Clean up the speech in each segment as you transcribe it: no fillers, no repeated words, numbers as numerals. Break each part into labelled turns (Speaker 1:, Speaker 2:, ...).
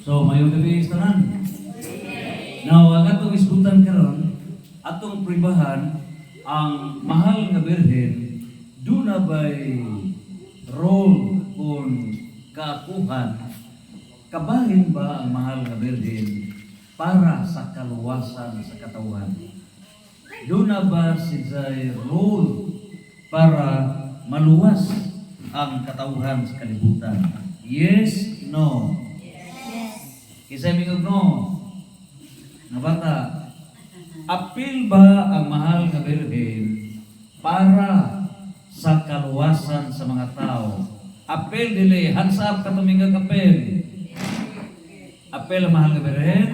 Speaker 1: So, mayong gabi tanan. Now, ang atong isgutan karon, atong pribahan ang mahal nga birhen, do na ba'y role kung kaakuhan, kabahin ba ang mahal nga birhen para sa kaluwasan sa katawan? Do na ba siya role para maluwas ang katauhan sa kalibutan? Yes, no. Isa mingog no. Nga bata, apil ba ang mahal nga birhen para sa kaluwasan sa mga tao? Apil dili, hands up ka tumingag apil. Apil ang mahal nga birhen?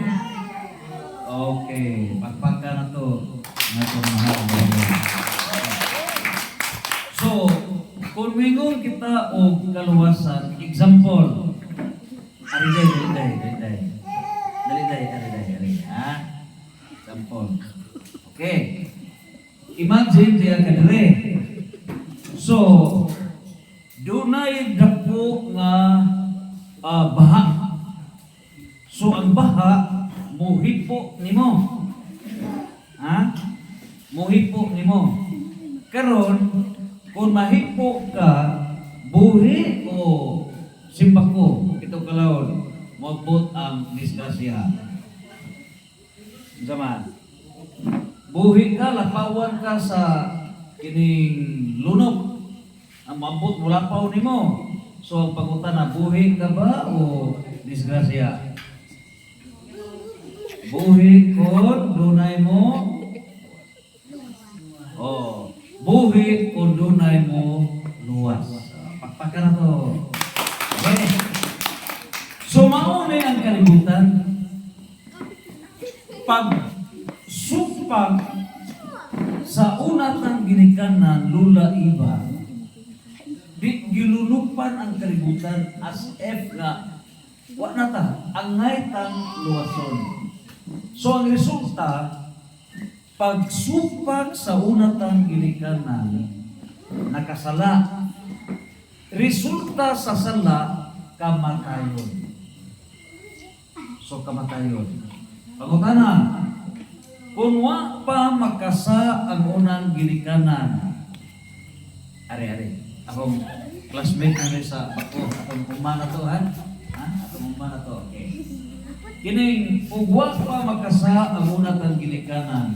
Speaker 1: Okay, pakpaka na to. Nga itong mahal nga birhen. So, kung mingon kita o kaluwasan, example, Daliday. Ha? Example. Okay. Imagine diya kadre. So, dunay dako nga baha. So, ang baha muhipo nimo. Ha? Muhipo nimo. Karon, kung mahipo ka, buhi o simbako, ito kalawon, magbot ang disgrasya. Zaman. Buhi ka, lapawan ka sa kining lunok. Ang mabot mo lapaw nimo. So ang pangutan na, buhi ka ba o disgrasya? Buhi ko, dunay mo. Oh, buhi ko, dunay mo luwas. Pakpaka na to. Okay. So, maunay ang kalibutan. Pag supag sa unatang ginikanan lula iba, di gilunupan ang kalibutan as if nga wa na ta, angay tang luwason. So, ang resulta, pag supag sa unatang ginikanan, nakasala, resulta sa sala, kamatayon. So, kamatayon. Pagkana, kung wa pa makasa ang unang ginikanan, ari-ari, akong classmate na rin sa bako, atong umana to, ha? Atong umana to, okay. Kining, kung wa pa makasa ang unang ginikanan,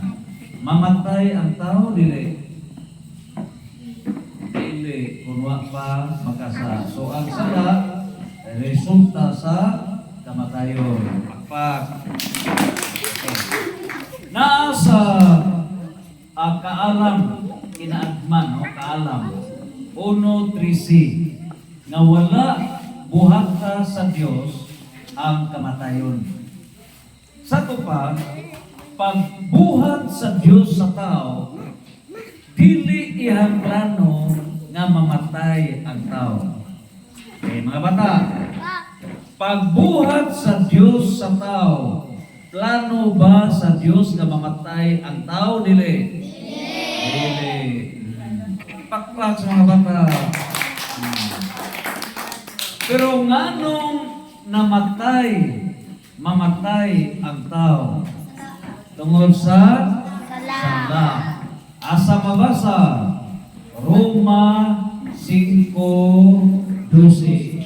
Speaker 1: mamatay ang tao, dili. Dili, kung wa pa makasa. So, ang sala, resulta sa kamatayon. Pakpak. Okay. Nasa kaalam, kinaagman, o kaalam, 1:13, na wala buhata sa Diyos ang kamatayon. Sa to pa, pagbuhat sa Diyos sa tao, dili iyang plano nga mamatay ang tao. Okay, mga bata, pagbuhat sa Diyos sa tao, plano ba sa Diyos na mamatay ang tao? Dili. Dili. Pakpak sa mga bata. Pero nganong mamatay ang tao? Tungod sa sala. Asa mabasa? Roma 5:12.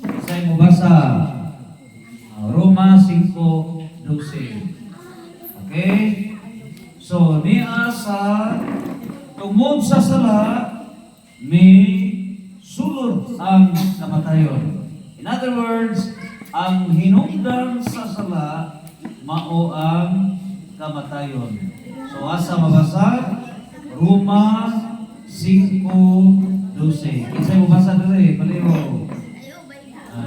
Speaker 1: Isa'y mo basa. Roma 5:12. Okay? So, niya sa tungod sa sala, may sulod ang kamatayon. In other words, ang hinungdan sa sala, mao ang kamatayon. So, asa mabasa? Roma 5:12. Isa'y mo basa dali, paliho.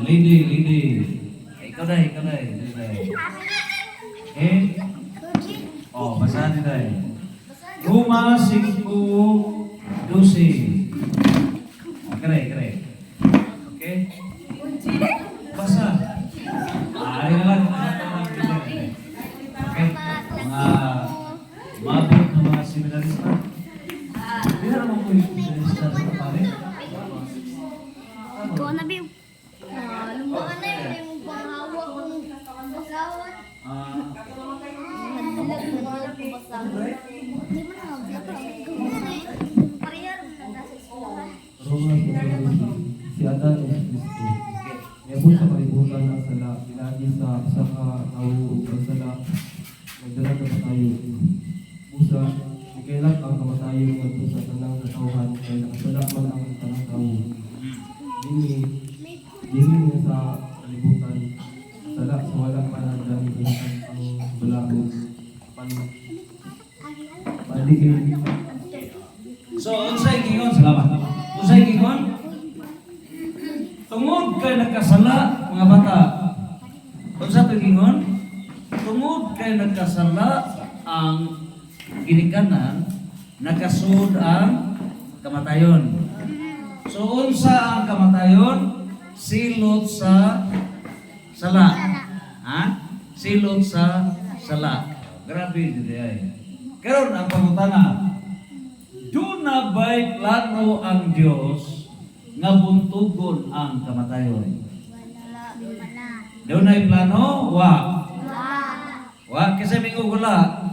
Speaker 1: Lady. Ikaw na. Okay? Oh, basahan nila eh. Roma 5:12. Kare. Okay? Basa. Ayun na lang. Okay? Mga mabot na mga seminarista. Hindi na naman po yung seminarista sa pare.
Speaker 2: na biyo. Lumaan na yun, yung panghawa kong basahon. Nagdalag ko basahon. Hindi mo na gawin eh. Parehar na nasa eskwelahan.
Speaker 3: Si Adan o si Cristo. Ngayon sa kalibutan ng sala, pinagi sa isa ka tao ang sala, nagdala ka pa tayo. Busa, ikailan ang kamatayon ngadto sa tanang katawhan kay nakasala man ang tanang tao. Dini nga sa kalibutan, sala sa wala pa na dami ang balago. Paligid.
Speaker 1: So, unsay gingon? Salamat. Unsay gingon? Tungod kay nagkasala, mga bata. Unsa to gingon? Tungod kay nagkasala ang ginikanan, nakasud ang kamatayon. So, unsa ang kamatayon? Silot sa sala. Ha? Silot sa sala. Grabe dili ay. Karon ang pangutana, doon na ba'y plano ang Diyos nga buntugon ang kamatayon? Doon na'y plano? Wa. Kasi mingo wala.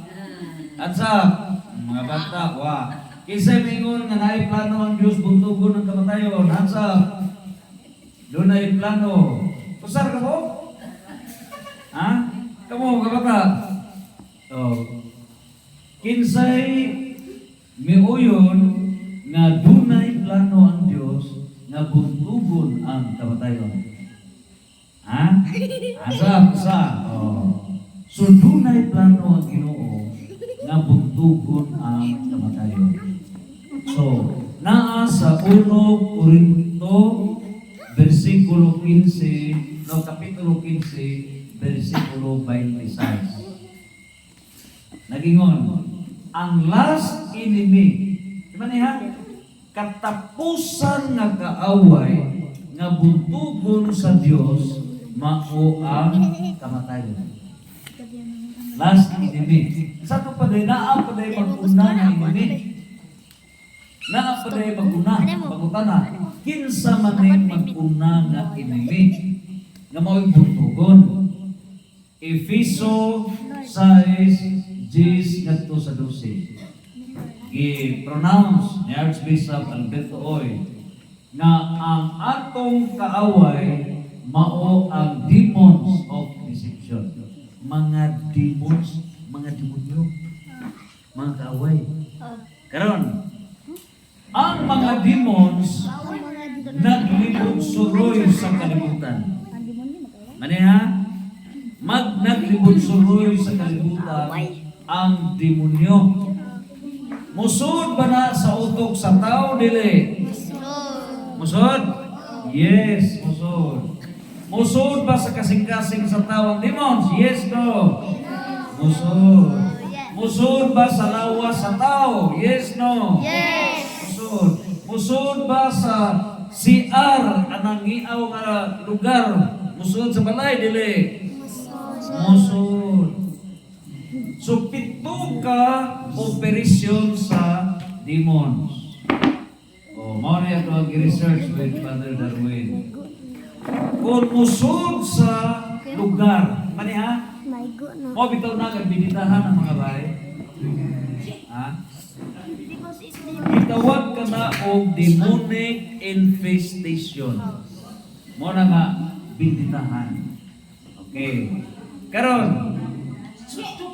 Speaker 1: At sa mga bata, wa. Kasi mingo nga na'y plano ang Diyos buntugon ang kamatayon. At sa doon na'y plano. Kusar ka mo? Ha? Kamu, kabata? Kinsay miuyon nga dunay plano ang Dios nga buntugon ang kamatayon. Ha? Asa. So dunay plano ang Ginoo nga buntugon ang kamatayon. So naa sa 1 Korinto versikulo 15, kapitulo 15, versikulo 26. Nagingon, ang last enemy, maniha, katapusan nga kaaway nga buntugon sa Dios mao ang kamatayon. Last enemy. Sa to pa din naa pa din maguna nga enemy. Naa pa din maguna, pagutana. Kinsa man ning maguna nga enemy nga mao buntugon. Efeso 6 Jis ngadto sa 12. I-pronounce ni Archbishop Alberto Oy na ang atong kaaway mao ang demons of deception. Mga demons, mga demonyo, mga kaaway. Karon, ang mga demons naglibot suroy sa kalibutan. Maniha, naglibot suroy sa kalibutan ang demonyo. Musod ba na sa utok sa tao, dili? Musod? Yes, musod. Musod ba sa kasing-kasing sa tao ang demons? Yes, no? Musod. Musod ba sa lawas sa tao? Yes, no?
Speaker 2: Yes.
Speaker 1: Musod. Musod ba sa CR, anang iaw nga lugar? Musod sa balay, dili? Musod. So, 7 ka operasyon sa demons. Mao na ito ang research with Father Darwin. Kung musod sa lugar, maniha? Mo bitaw na kagbinitahan ang mga bahay. Ha? Gitawag ka na og demonic infestation. Mo na nga binitahan. Okay. Karon,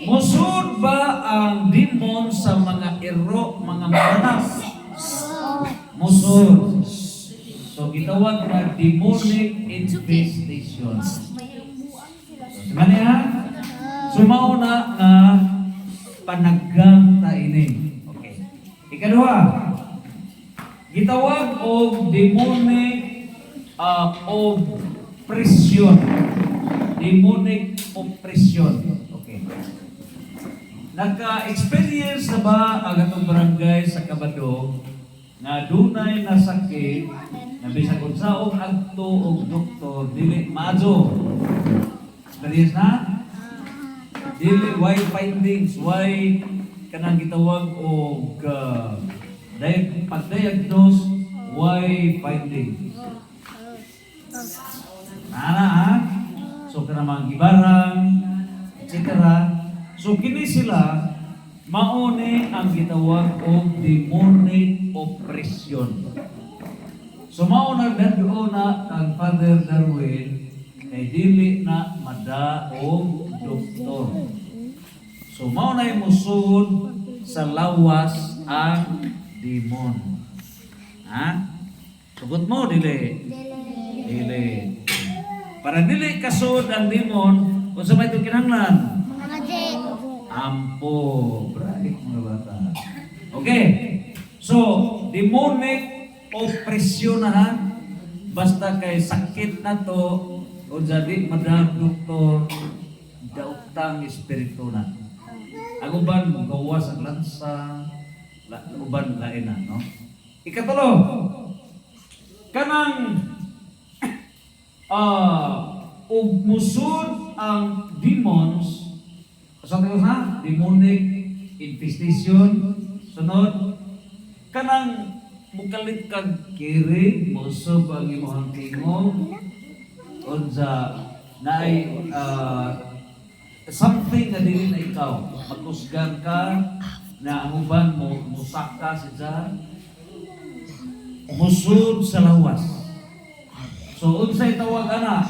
Speaker 1: musod ba ang demon sa mga ero, mga maranas? Musod. So, gitawag na demonic infestation. Maniha? Sumauna nga panaggang taini. Okay. Ikaduha, gitawag og demonic oppression. Demonic oppression. Okay. Nagka-experience na ba ang atong barangay sa Kabado na dunay nasakit na bisag unsaong agto og doktor dili maazo? Experience na? Dili why findings, why kanang gitawag og pag-diagnose, why findings. Ana ha? So kanang gibarang, etc. So kini sila mauni ang gitawag og demonic oppression. So mao na dadto na kang Father Darwin kay dili na madaog doktor. So mao na musud sa lawas ang demon. Ha? Sugot mo dili. Dili. Para dili kasud ang demon, unsa may kinahanglan?
Speaker 2: Mga J.
Speaker 1: Ampo. Right, mga bata. Okay. So, demonic oppression na ha. Basta kay sakit na to, o jadi madang doktor, dautang espiritu na. Ang uban, gawas ang lansa, uban lain na, no? Ikatulo, kanang ug musud ang demons sa ha? Demonic infestation. Sunod, kanang mukalit kag kiri, musub ang imong tingog, unsa naay something na dili na ikaw. Magkusgan ka na ang uban mo musaka sa musud sa lawas. So unsay tawag ana?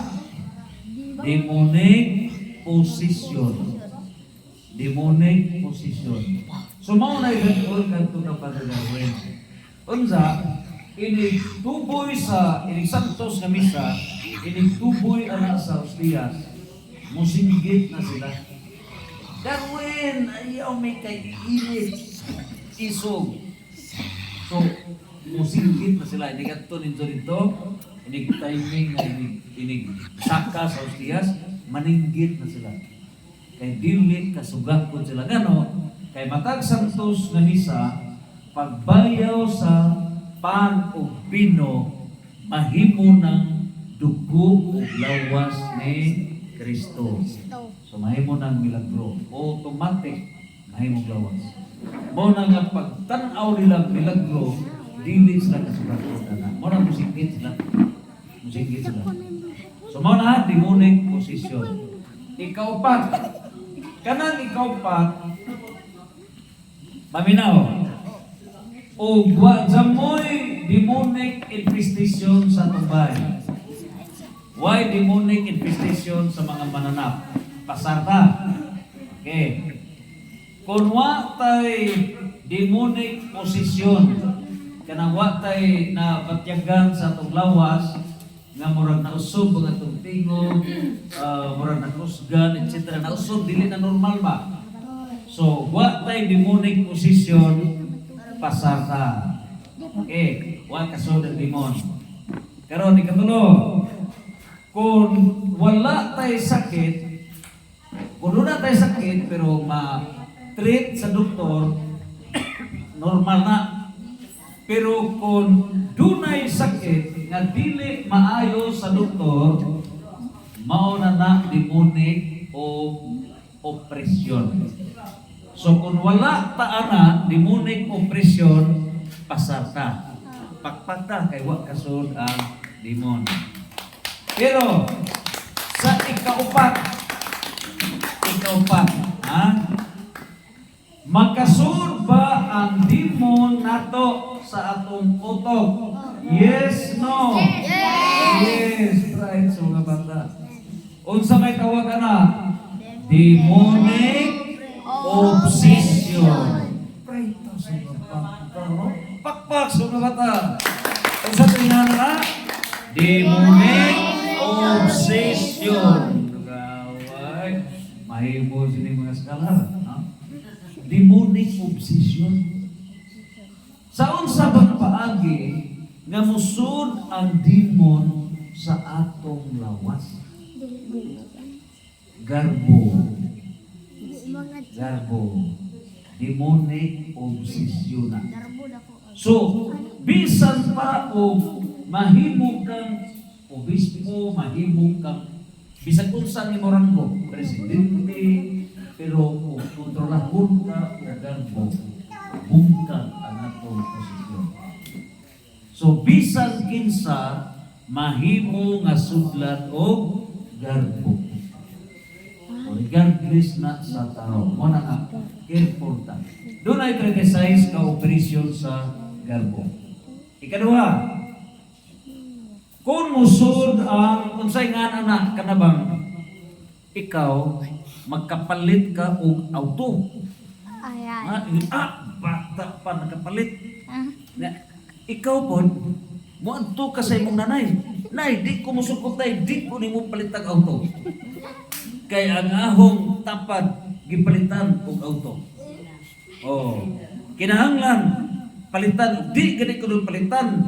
Speaker 1: Demonic possession. Demonic possession. So mao na igadol kanto ng Father Darwin. Unsa ini tuboy sa ini santos nga misa, ini tuboy ana sa Ostias. Musinggit na sila. Darwin, ayaw may kay init. Isog. So, musinggit na sila. Ini kanto dito. Ini timing na ini saka sa Ostias. Maninggit na sila. Kay dili kasugak ko sila. Gano? Kay matag santos na misa, pagbayaw sa pan o pino, mahimo ng dugo o lawas ni Kristo. So mahimo ng milagro. Automatic, mahimo lawas. Mo na nga pagtanaw nila milagro, dili sila kasugakot na. Mo na musikit sila. Musikit sila. So mo na demonic possession. Ikaw pa. Kanang ikaw pa, maminaw. O jamoy demonic infestation sa tubay. Why demonic infestation sa mga mananap? Pasarta. Okay. Kung wa tay demonic possession, kanang wa tay na patyagan sa atong lawas, nga murag na usog ang atong tingog, murag na kusgan, etc. Na usog, dili na normal ba? So, wa tay demonic possession, pasarta. Okay. Wa kasod ang demon. Karon ikatulo, kung wala tayo sakit, kung wala tayo sakit pero ma-treat sa doktor, normal na. Pero kung dunay sakit nga dili maayo sa doktor, mao na demonic o oppression. So kung wala ta ana demonic oppression, pasarta. Pakpata kay wa kasud ang demon. Pero sa ikaupat, ha? Makasud ba ang demon nato sa atong utok? Yes, no? Yes, right. So mga bata. Unsa may tawag na? Demonic obsession. Right. So mga bata. Pakpak, so mga bata. Unsa tingnan na? Demonic obsession. Gaway. Mahimo sini mga scholar. Demonic obsession. Sa unsa bang paagi nga musud ang demon sa atong lawas? Garbo. Garbo. Demonic obsession. So, bisan pa o mahimo kang obispo, mahimo kang bisan unsa ni Morango, presidente, pero kung kontrolahon ka o garbo, bungkag ang atong posisyon. So, bisan kinsa mahimo nga sudlan o garbo. Regardless na sa tao. Mo na nga, careful ta. Doon ay criticize ka operasyon sa garbo. Ikaduha, kung musod ang unsay nga anak kanabang ikaw magkapalit ka og auto.
Speaker 2: Ayan.
Speaker 1: Bata pa nakapalit. Na, ikaw po, mo adto ka sa imong nanay. Nay, di ko musukot tay, di ko nimo palitag auto. Kay ang ahong tapad gipalitan og auto. Oh, kinahanglan palitan, di gani ko nun palitan.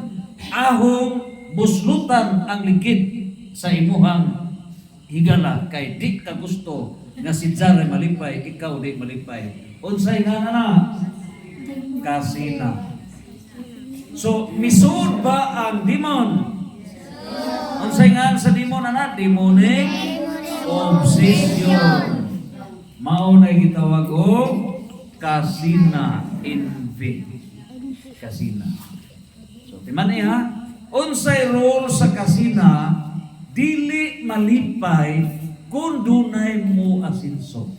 Speaker 1: Ahong buslutan ang likid sa imuhang higala kay di ka gusto nga si Jare malipay, ikaw di malipay. Unsay nga na? Kasina. So, misud ba ang demon? Unsay nga sa demon ana? Demonic obsession. Mao na gitawag og kasina, envy. Kasina. So, timan ha? Unsay role sa kasina, dili malipay kung dunay mo asinso.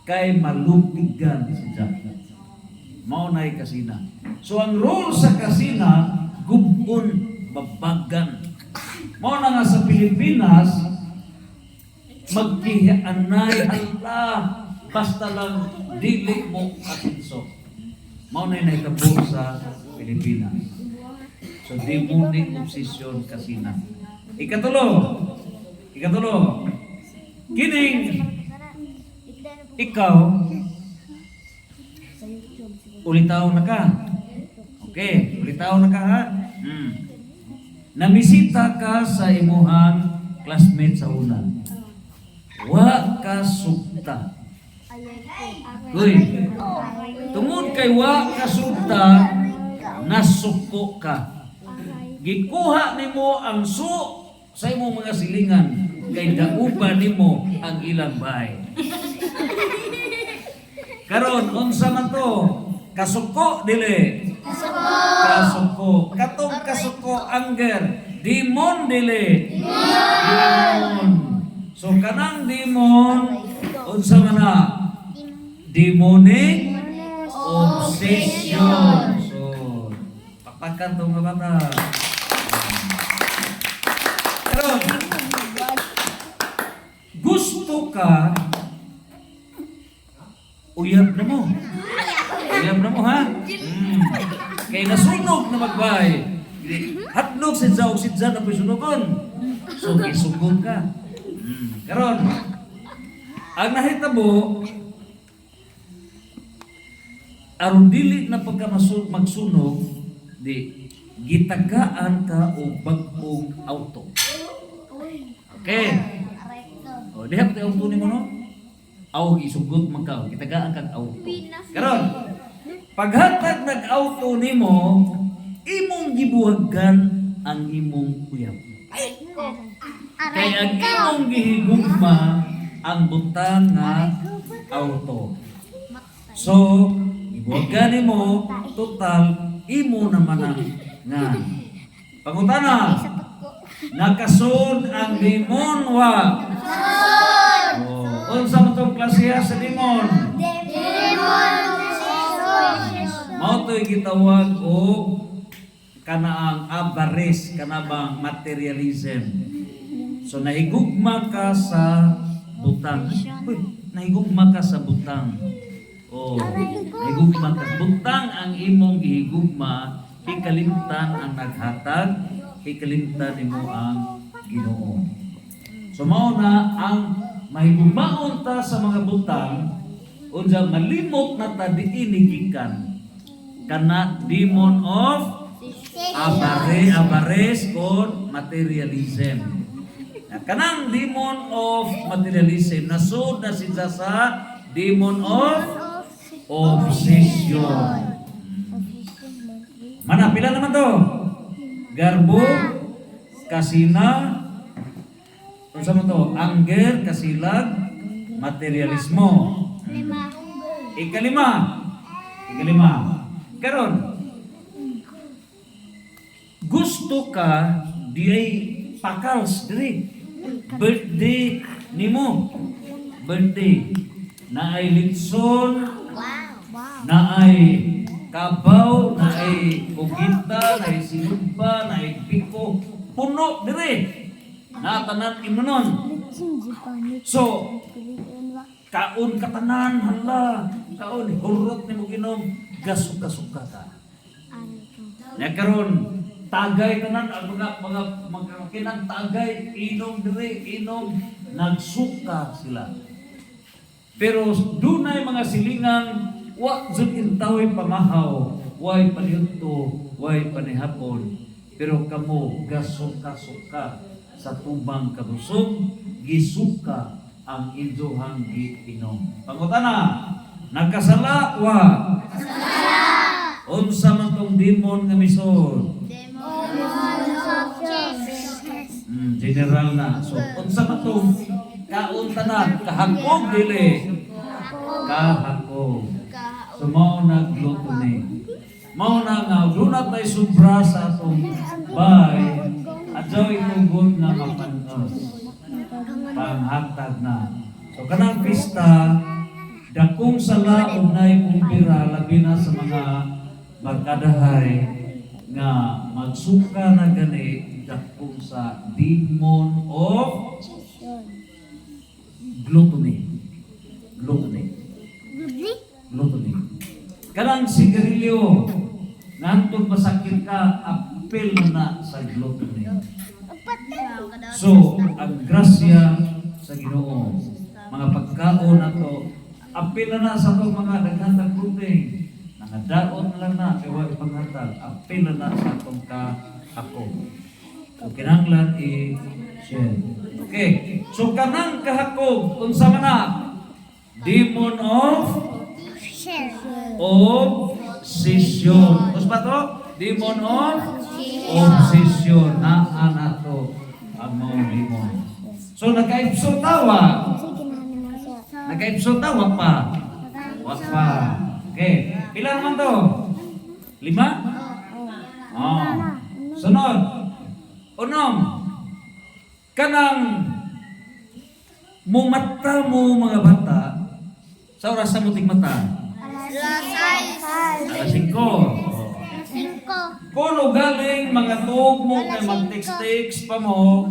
Speaker 1: Kay malupigan si Jack. Mao na'y kasina. So ang role sa kasina, gubon, babagan. Mao na nga sa Pilipinas, magkihanay Allah, basta lang dili mo asinso. Mao na'y naitabo sa Pilipinas. So demonic obsession kasina. Ikatulo, kining ikaw, ulitaw na ka. Okay, ulitaw na ka ha? Namisita ka sa imuhang classmate sa una. Wa ka sugta. Uy, tungod kay wa ka sugta, nasuko ka. Gikuha nimo ang sa imong mga silingan, kay dauban nimo ang ilang bahay. Karon unsa man to? Kasuko dili. Kasuko. Katong kasuko anger. Demon dili. Demon. So kanang demon unsa man na? Demonic obsession. So papakan tong mga bata. Karon gusto ka uyab na mo. Uyab na mo ha? Kaya nasunog na magbay. Hatlog sidza o sidza na po'y sunugon. So isugod ka. Karon, ang nahitabo, aron dili na pagka magsunog, di gitagaan ka o bagong auto. Okay. O, dihap tayo auto ni mo no? Aw isugot man ka, gitagaan kag auto. Karon, paghatag nag-auto nimo, imong gibuhagan ang imong uyab. Kay ang imong gihigugma ang butang nga auto. So, gibuhagan nimo total imo naman ang nga. Pangutana, nakasud ang demon wa? Unsa man tong klase sa demon? Mao to'y gitawag og kanaang avarice, kanabang materialism. So nahigugma ka sa butang. Uy, nahigugma ka sa butang. Oh, nahigugma ka sa butang ang imong gihigugma, hikalimtan ang naghatag, hikalimtan nimo ang Ginoo. So mao na ang mahigugmaon ta sa mga butang, unsa malimot na ta diini gikan kana demon of avarice or materialism. Kanang demon of materialism nasud na siya sa demon of obsession. Mana pila naman to? Garbo, kasina, unsa man to? Anger, kasilag, materialismo. Ikalima. Karon, gusto ka di ay pakals diri. Birthday nimo. Birthday. Na ay litson,
Speaker 2: Wow.
Speaker 1: na ay kabaw, na ay ugita, na ay sinugba, na ay piko, puno dire. Na tanan imunon. So, kaon katanan hala, kaon hurot nimo ginom, gasuka-suka ka. Nya karon tagay tanan ang mga kinang tagay inom dire, inom nagsuka sila. Pero dunay mga silingang wa jud intawi pamahaw, way paniyudto, way panihapon. Pero kamo gasuka-suka sa tubang kabusog, gisuka ang injohang giinom. Pangutana, nagkasala wa? Unsa man tong demon nga misod? General na. So unsa man tong kaon tanan kahagog dili? Kahagog. So mao nagluto ni. Mao na nga dunay tay sobra sa atong bay. Adto itugod nga mapanos. Panghatag na. So kanang pista dakong sala unay kumpira labi na sa mga magkadahay nga magsuka na gani dakong sa demon of gluttony. Gluttony. Kanang sigarilyo nantong masakit ka apel na sa gluttony. So, ang grasya sa Ginoo, mga pagkaon nato, apil na sa itong mga naghatag gluten, nangadaon lang na, kaya ipanghatag, apil na sa itong ako. So, kinanglan i-share. Okay, so kanang kahakog, unsa man na, demon of obsession. Tapos ba to? Demon of obsession. Naan ato ang mga demon. So, nagka-episode tawa. Nagka-episode tawa pa. Wag pa. Okay. Pila naman to? 5? Oh. Sunod. Unom. Kanang mumata mo mga bata sa oras sa muting mata. Alas 5. Kung galing mga tuog mo kay mag-text-text pa mo,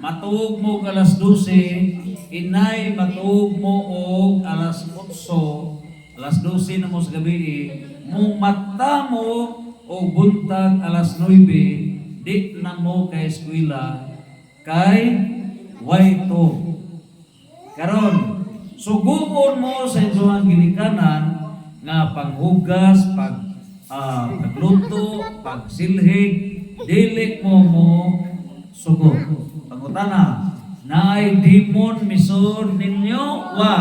Speaker 1: matuog mo alas 12, inay matuog mo og alas 8, alas 12 na mo sa gabi, mumata mo o buntag alas 9, di na mo kay eskwela, kay waito. Karon, suguon mo sa inyong ginikanan nga panghugas, pagluto, pagsilhig, dili mo sugo. Pangutana, naay demon misod ninyo wa?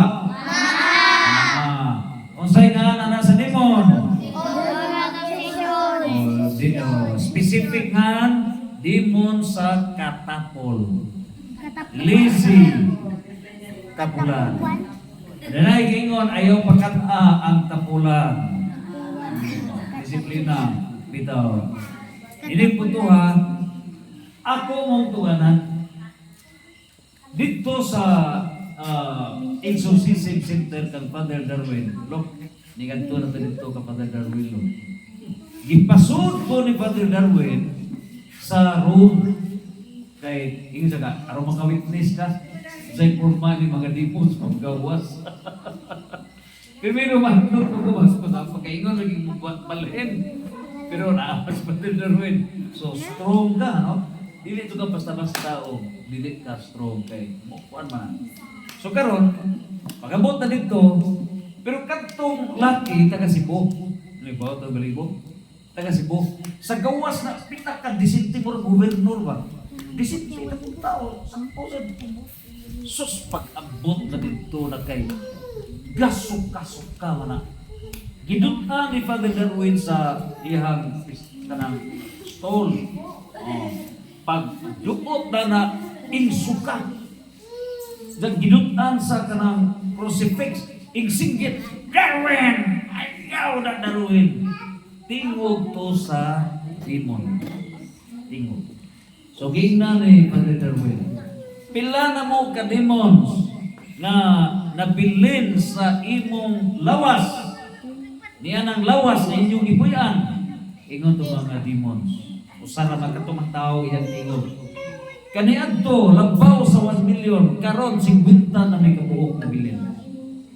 Speaker 1: Unsay nga na sa demon? Specific nga demon sa katapol. Lazy. Kapulan. Danay gingon ayaw pakata ang kapulan. Disiplina, bitaw. Ini putuha, ako mong tuganan dito sa exorcism center kang Father Darwin. Look, ni kanto na dito ka Father Darwin. Look. Gipasud ko ni Father Darwin sa room kay ingin sa ka, aron maka-witness ka sa informa ni mga demons paggawas. Primero mahintod ko mas pagkaingon lagi balhin. Pero naapas pa din Darwin. So strong ka, no? Dili ito ka basta-basta tao. Dili ka strong kay mukuan man. So karon, pagabot na dito, pero katong laki taga Cebu. Libaw taga Balibo. Taga Cebu. Sa gawas na pinaka-disente mo gobernador ba? Disente na kung tao. Sampusan. Sus, pag-abot na dito na kay gasok-gasok man na. Gidutan ni Father Darwin sa iyang kanang stall. Pag lupot na insuka. Dan gidutan sa kanang crucifix. Ingsinggit, Darwin! Ayaw na Darwin! Tingog to sa demon. Tingog. So gingna ni Father Darwin. Pila na mo ka demons na nabilin sa imong lawas. Niya ng lawas na inyong ipuyan. Ingon to mga demons. Usara magkatumang tao iyang ingon. Kaniadto labaw sa 1 million karon 50 na may kabuok na bilin.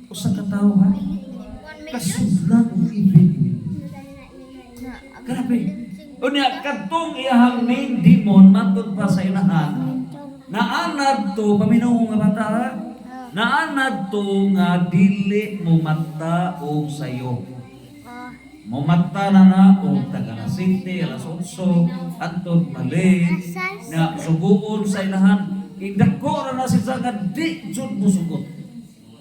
Speaker 1: Usa ka tawo ha?
Speaker 2: 1 million?
Speaker 1: Kasudlan og ibig. Grabe. Unya kadtong iyahang main demon matud pa sa inahan. Naanad to paminaw nga bata ha? Naanad to nga dili mo mata og sayo. Mo mata na o taga na City, alas 8, antod mali na suguon sa inahan. Idako na siya nga di jud mo sugot.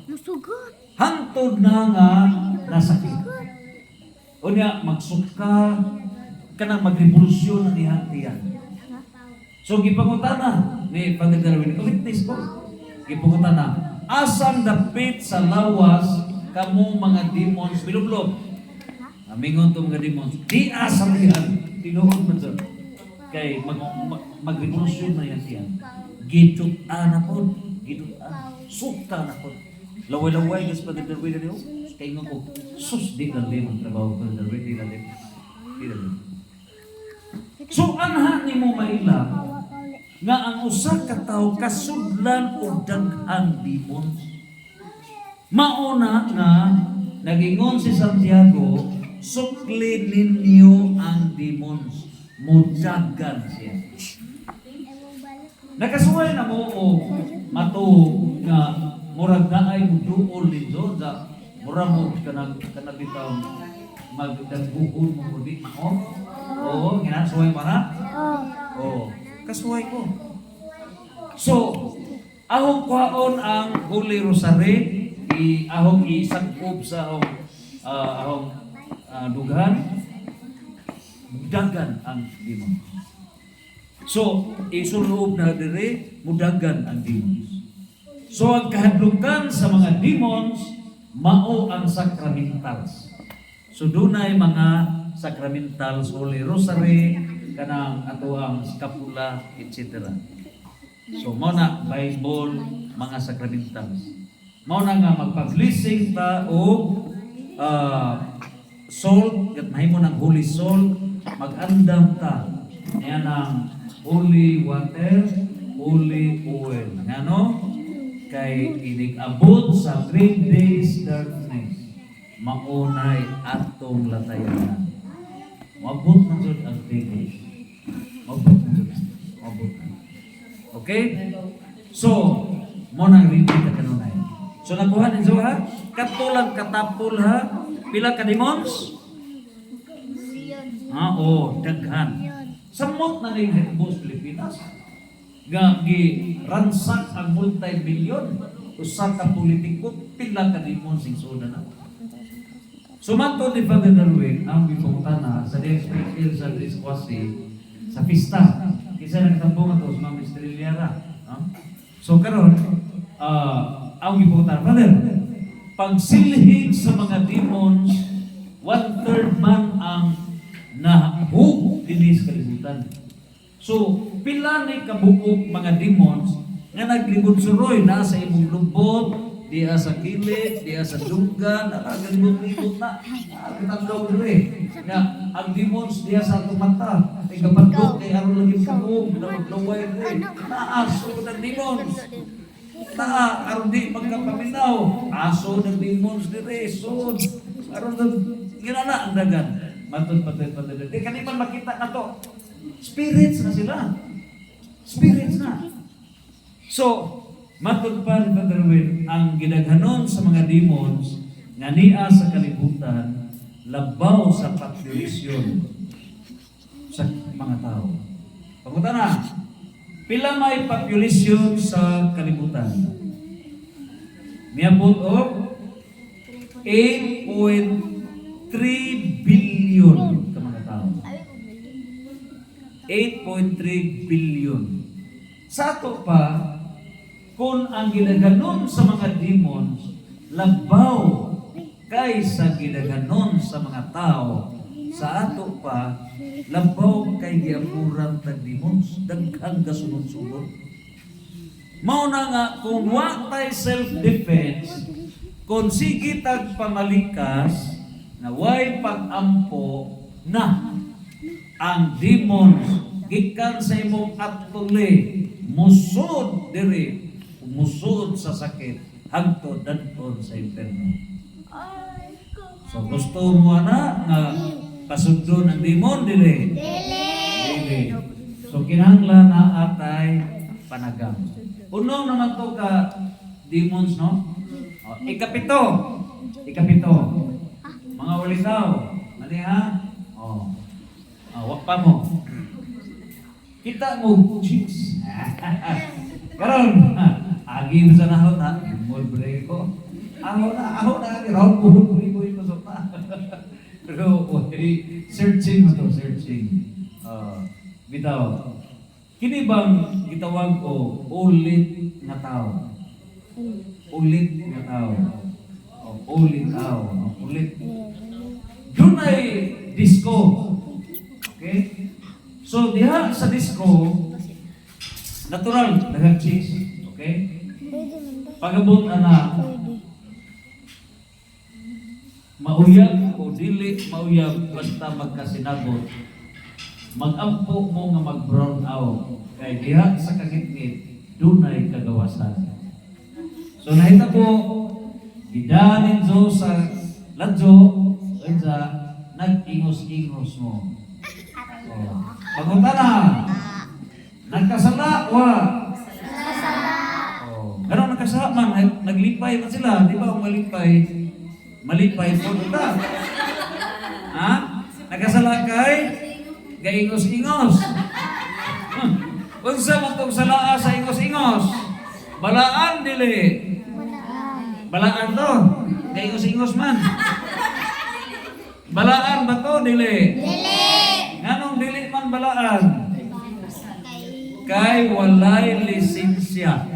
Speaker 2: Musugot.
Speaker 1: Hantod na nga nasakit. Unya magsuka kanang magrevolusyon ang ihantiyan. So gipangutana ni Father Darwin, witness ko. Gipangutana, asang dapit sa lawas kamo mga demons bilublob. Amingon to mga demons, di asang yan. Tinuod man sir. Kay magrevolusyon na yan siya. Gitutan na po. Gitutan. Sukta na po. Laway-laway gas Father Darwin na niyo. Kay nga ko, sus, di lalim ang trabaho Father Darwin. Di lalim. Di lalim. So, anhan ni mo mailang nga ang usa ka tawo kasudlan o daghang demons. Mauna nga nagingon si Santiago, sukli ninyo ang demons, mudagan siya. Nakasuway na mo o mato nga murag naay mo duol nito sa murag mo kanabitaw magdagbuhon mo di mao. Oo, ginasuway mo na? Oo. Kasuway ko. So, ahong kwaon ang Holy Rosary, ahong isagkob sa ahong dughan, dagan ang demon. So, isuloob na dire, mudagan ang demons. So, ang kahadlukan sa mga demons, mao ang sacramentals. So, dunay mga sacramentals, Holy Rosary, kanang ato ang scapula, etc. So, mao na Bible, mga sacramentals. Mao na nga magpa-blessing ta o salt, kat mahimo ng holy salt, mag-andam ta. Yan ang holy water, holy oil. Ngano? Kay inig-abot sa 3 days darkness, maunay atong latayan. Mabot man jud ang 3 days. Mabot man jud. Mabot. Okay? So, mo nang repeat ka kanunay. So nakuha din ha? Katulang katapol ha? Pila ka demons? Daghan. Samot na rin Hetbos Pilipinas. Gi ransak ang multi-billion. Usa ka politiko, pila ka demons sing soda na. Sumanto ni Father Darwin ang bipungtana sa Despicil sa Disquasi sa pista. Kisa nagtambong ito sa mga Estrellera. So karon ang bipungtana, Father, pagsilhig sa mga demons, 1/3 man ang nahug dinis kalibutan. So, pila ni kabuok mga demons nga naglibot-suroy na sa imong lubot, diha sa kilid, diha sa dunggan, nagalibot-libot na. Kitanggaw diri. Nga ang demons diha sa atong mata. Kay kapadlok kay aron lagi kabuok, naglaway diri. Naaso ng demons. Aron di magkapaminaw. Aso ng demons diri. So, aron ginana ang dagan. Matod. Di kaniman makita na to. Spirits na sila. Spirits na. So, matod pa ni Father Darwin, ang ginaghanon sa mga demons nga niya sa kalibutan, labaw sa population sa mga tao. Pagkutan na, pila may population sa kalibutan? Miabot o 8.3 billion ka mga tao. 8.3 billion. Sa ato pa, kung ang ginaganon sa mga demons, labaw kaysa ginaganon sa mga tao, sa ato pa, labaw kay giapuran tag demons, daghang kasunod-sunod. Mao na nga, kung wa tay self-defense, kung sige tag pamalikas, na way pag-ampo na ang demons gikan sa imong atuli, musod diri, musod sa sakit, hangtod dadton sa impierno. So gusto mo na nga pasudlon ang demon dili? Dili. So kinahanglan na atay panagam. Unong naman to ka demons, no? O, ikapito. Mga walitaw. Mali ha? O. Wak pa mo. Kita mo, chicks. Karon, agi mo sa nahon ha? Mulbre ko. Ako na, raw buhay pasok na. Pero, searching mo to, searching. Bitaw. Kini bang gitawag ko ulit nga tao? Ulit nga tao. Ulit tao. Ulit. Doon ay disco. Okay? So, diha sa disco, natural, nag-chicks. Okay? Pagabot na mauyab o dili mauyab basta magkasinabot, mag-ampo mo nga mag-brown out kay diha sa kagitgit dunay kagawasan. So nahita ko gidanin zo sa ladyo unsa nag-ingos-ingos mo. Pagutana nagkasala wa. Pero nagkasala man naglipay man sila, di ba? Malipay po ta. Ha? Nagkasala kay gaingos-ingos. Unsa man tong salaa sa ingos-ingos? Balaan dili. Balaan to. Gaingos-ingos man. Balaan ba to dili? Dili. Nganong dili man balaan? Kay walay lisensya.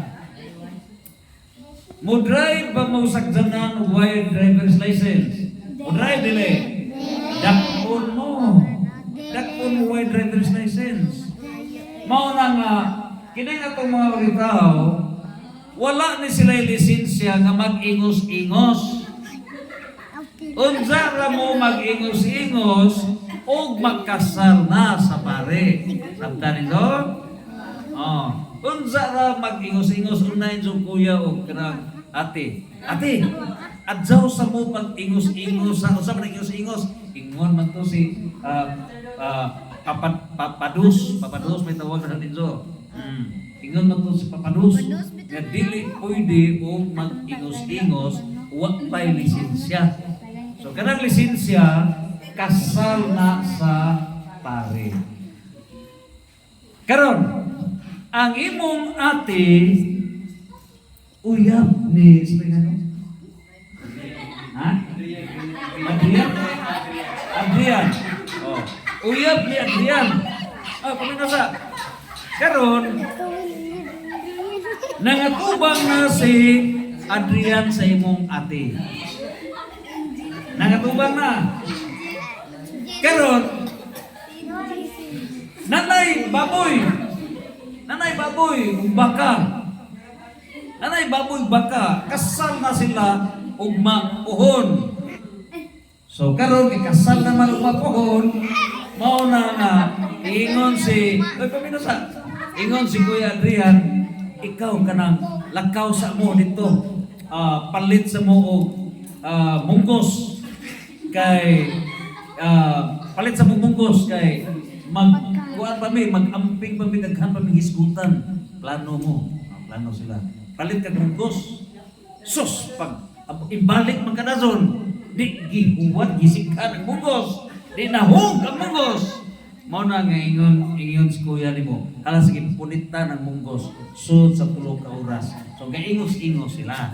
Speaker 1: Mudrive ba mo sakdanan wire driver's license? Mudrive dili. Dakpon mo wire driver's license. Mao na nga kini nga tong mga uritaw, wala ni sila lisensya nga mag-ingos-ingos. Unsa ra mo mag-ingos-ingos og magkasal na sa pare. Sabtan nito? Unsa ra mag-ingos-ingos unahin sa kuya o kanang ate, adjaw sa mo pag-ingos-ingos sa usab na ingos-ingos. Ingon man to si papadus may tawag na dito. Ingon man to si papadus. Nga dili pwede o mag-ingos-ingos wa pay lisensya. So kanang lisensya kasal na sa pare. Karon ang imong ate uyab ni Springano? Ha? Adrian. Uyab ni Adrian. Paminasa. Karon nangatubang na si Adrian sa imong ate. Nangatubang na. Karon nanay baboy baka kasal na sila ug mapuhon. So karon kasal naman ug mapuhon, mao na nga ingon si Kuya Adrian, ikaw kanang lakaw sa mo dito, palit sa mo og munggos kay palit sa munggos kay mag-amping pa mi daghan pa mi hisgutan. Plano sila. Palit kag munggos. Sus pag ibalik man kadazon, di gihuwat gisikan ang munggos. Di nahug ang munggos. Mao na nga ingon si kuya nimo. Hala sige punitan ang munggos sud sa 3 ka oras. So gaingos-ingos sila.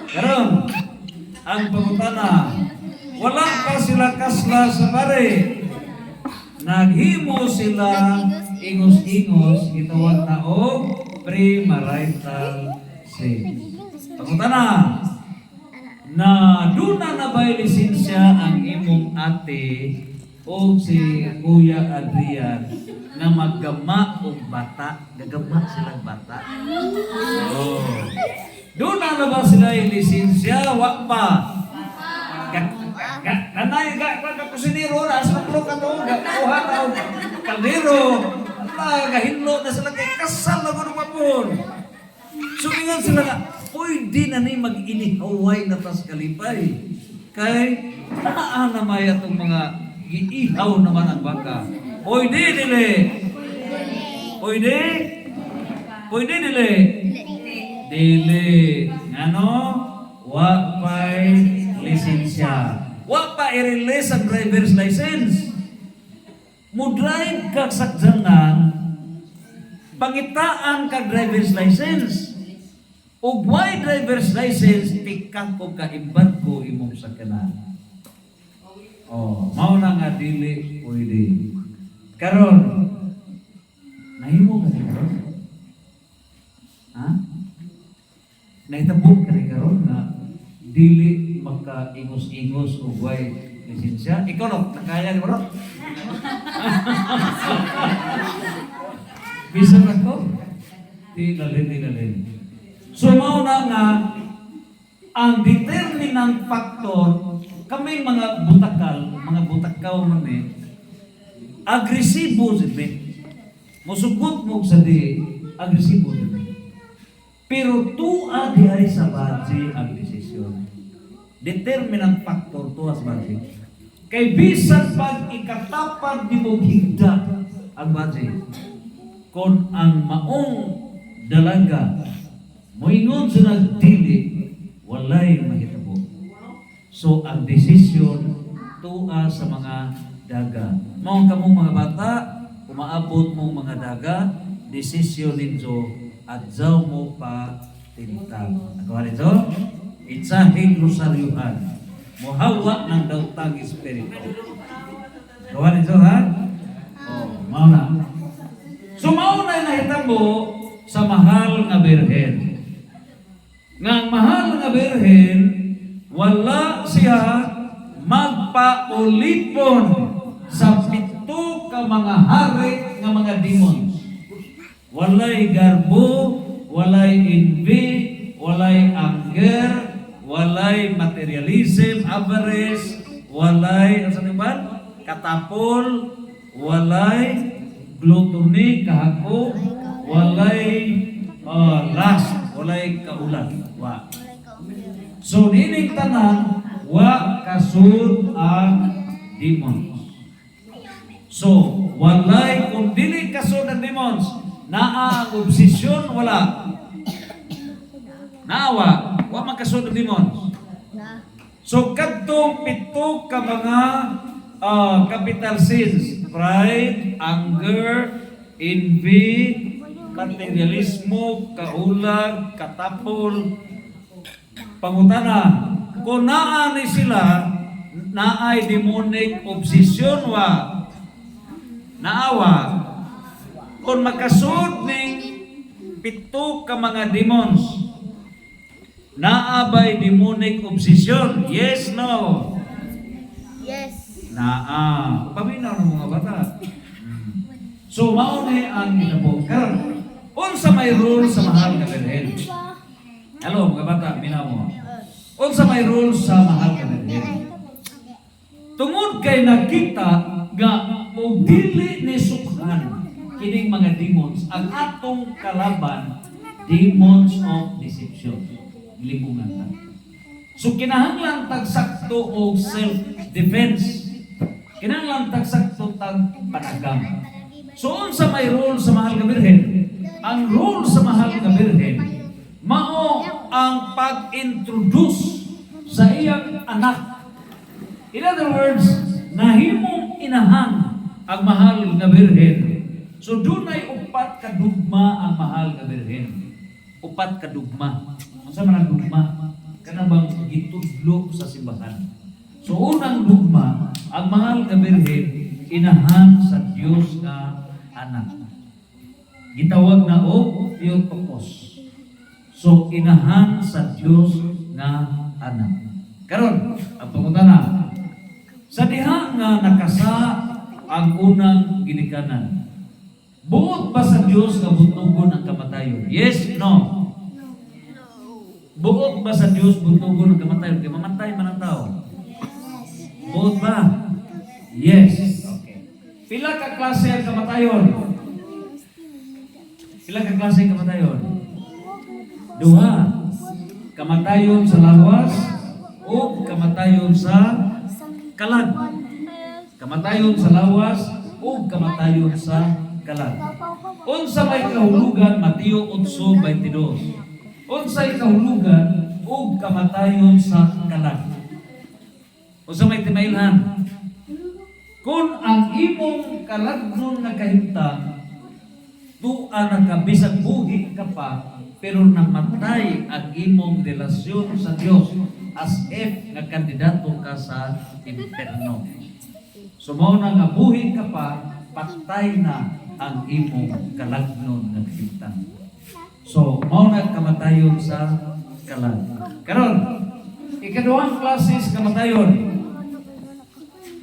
Speaker 1: Karon ang pangutana, wala pa sila kasla sa pare. Naghimo sila ingos-ingos, gitawag na og premarital sex. Pangutana, na duna na ba'y lisensya ang imong ate o si Kuya Adrian na maggama o bata? Gagama silang bata. Oh. Duna na ba sila yung lisensya? Wa pa. Kanay ka kusinero na sa pro ka to, gakuha na o kaldero. Gahinlo na sila kay kasal na gano'n mapon. So ingat sila nga, pwede na ni mag-inihaway na tas kalipay. Kay naan na may atong mga giihaw naman ang baka. Pwede dili. Pwede? Pwede dili. Dili. Ano? Wa pa'y lisensya. Wa pa i-release ang driver's license. Mo-drive kag sakjanan, pangitaan kag driver's license. Ug why driver's license, pikak ko kaibad ko imong sakyanan. Oh, mao na nga dili pwede. Karon, nahimo ka ni karon? Ha? Nahitabo ka ni karon na dili maka-ingos-ingos ug why lisensya? Ikaw no, nakaya ni mo no? Bisa na ko? Tigalin. So, mao na nga, ang determinant factor, kami mga butakaw man agresibo sila. Musugot mo sa di, agresibo sila. Pero tuwa di ay sa budget ang desisyon. Determinant factor tuwa sa budget. Kay bisan pag ikatapad di mo higda ang budget. Kung ang maong dalaga moingon sa nagdili, walay mahitabo. So ang desisyon tuwa sa mga daga. Mao kamong mga bata, umaabot mong mga daga, desisyon ninyo adjaw mo pa tintag. Ako nito, itsahing rosaryuhan. Muhawa ng dautang espiritu. Gawa nito ha? Oh, mao na. So mao na nahitabo sa mahal nga birhen. Nga ang mahal nga birhen, wala siya magpaulipon sa 7 ka mga hari nga mga demons. Walay garbo, walay envy, walay anger, walay materialism, avarice, walay katapol, walay gluttony, kahako, walay lust, walay kaulan. Wa. So nining tanan, wa kasud ang demons. So walay kung dili kasud ang demons, naa ang obsesyon, wala. Naawa, wa makasud ang demons. So kadtong 7 ka mga capital sins: pride, anger, envy, materialismo, kaulag, katapol, pangutana. Kung naa ni sila, naay demonic obsession wa, naawa. Kung makasud ning 7 ka mga demons, naabay demonic obsession? Yes, no?
Speaker 2: Yes.
Speaker 1: Naa. Paminaw ng mga bata. So, mauni ang inabongkar. Unsa may rule sa mahal nga birhen? Hello, mga bata, minaw mo. Unsa may rule sa mahal nga birhen? Tungod kay nakita nga o dili ni sukhan kining mga demons, ang atong kalaban, demons of deception. Lipungan na. So kinahanglan tagsakto og self-defense. Kinahanglan tagsakto tag panagam. So unsa may role sa mahal nga birhen? Ang role sa mahal nga birhen mao ang pag-introduce sa iyang anak. In other words, nahimong inahan ang mahal nga birhen. So dunay 4 ka dugma ang mahal nga birhen. 4 ka dugma. Sa mga dugma, kanang gitudlo sa simbahan. So unang dugma, ang mahal nga birhen, inahan sa Dios nga anak. Gitawag na o Theotokos. So inahan sa Dios nga anak. Karon, ang pangutana. Sa diha nga nakasa ang unang ginikanan, buot ba sa Dios nga buntugon ang kamatayon? Yes, no. Buot ba sa Dios buntugon ang kamatayon? Kaya mamatay man ang tao. Buot ba? Yes. Okay. Pila ka klase ang kamatayon? Pila ka klase ang kamatayon? Duha. Kamatayon sa lawas o kamatayon sa kalag. Kamatayon sa lawas o kamatayon sa kalag. Unsa may kahulugan, Mateo 8:22. Unsay kahulugan o kamatayon sa kalag. Unsa may timailhan? Kung ang imong kalagnon nga kahimtang tuwa nakabisag buhi ka pa, pero namatay ang imong relasyon sa Dios as if nga kandidato ka sa impierno. So mao na nga buhi ka pa, patay na ang imong kalagnon nga kahimtang. So mao na kamatayon sa kalag. Karon, ikaduhang klase sa kamatayon.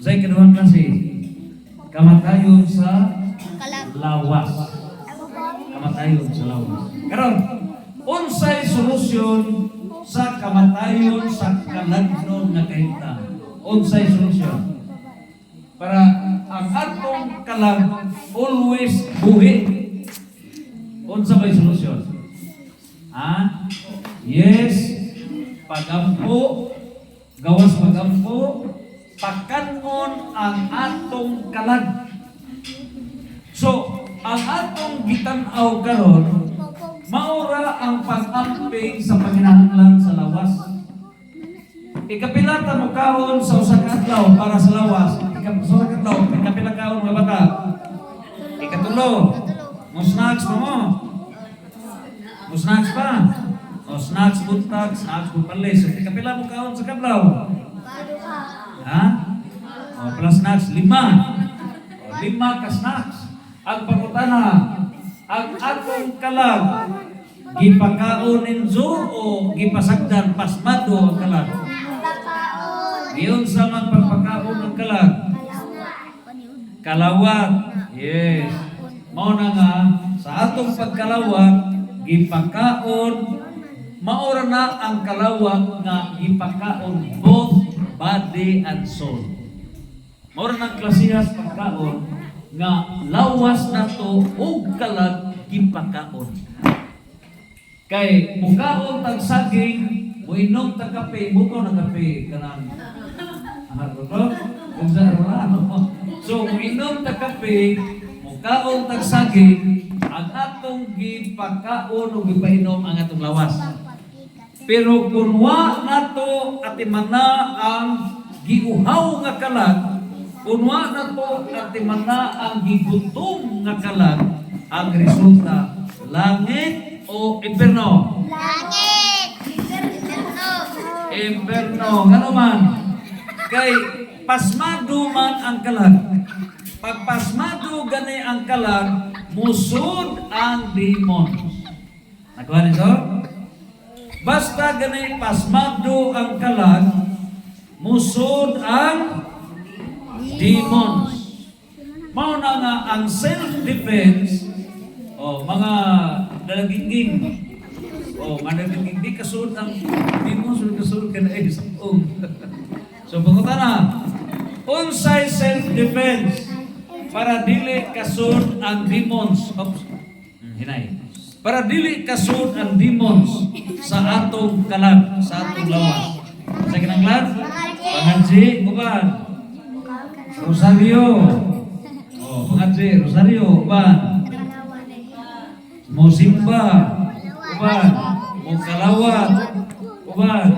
Speaker 1: Sa ikaduhang klase, kamatayon sa lawas. Kamatayon sa lawas. Karon, unsay solusyon sa kamatayon sa kalagnon nga kahimtang? Unsay solusyon? Para ang atong kalag always buhi. Unsa may solusyon? Yes, pagampo, gawas pagampo, pakanon ang atong kalag. So, ang atong gitanaw karon, maura ang pag-amping sa panginahanglan sa lawas. Ikapila ta mo kaon sa usa ka adlaw para sa lawas. Sa ka adlaw, ikapila kaon mga bata. Ikatulo, mo snacks pa mo. Mo snacks pa. O snacks buntag, snacks bumpalis. Ikapila mo kaon sa kadlaw. O plus snacks 5. O 5 ka snacks. Ang pangutana, ang atong kalag gipakaon ninyo o gipasagdan pasmado ang kalag? Iyon sa man pagpakaon ng kalag. Kalawat. Yes. Mao na nga sa atong pagkalawat gipakaon, maura na ang kalawat nga gipakaon both body and soul. Maura na klasihas pagkaon nga lawas na to ug kalag gipakaon. Kay mukaon tag saging, muinom tag kape, buko na kape kanang so muinom tag kape, mukaon tag saging, ang atong gipakaon ug gipainom ang atong lawas. Pero kung wa nato atimana ang giuhaw nga kalag, kung wa nato atimana ang gigutom nga kalag, ang resulta langit o impierno?
Speaker 2: Langit! Impierno!
Speaker 1: Impierno. Ngano man? Kay pasmado man ang kalag. Pag pasmado gani ang kalag, musod ang demons. Nakuha niyo? Basta gani pasmado ang kalag, musod ang demons. Mao na nga ang self-defense o mga dalaginging o managing di kasunod ang demons o kasunod ka na So pangutana, unsay self-defense para dili kasunod ang demons. Hinay. Para dili kasunod ang demons sa atong kalag, sa atong lawas. Sa kinanglan? Pangadji, uban. Rosario. Pangadji, Rosario, uban. Mosimba, uban. Mongkalawat, uban.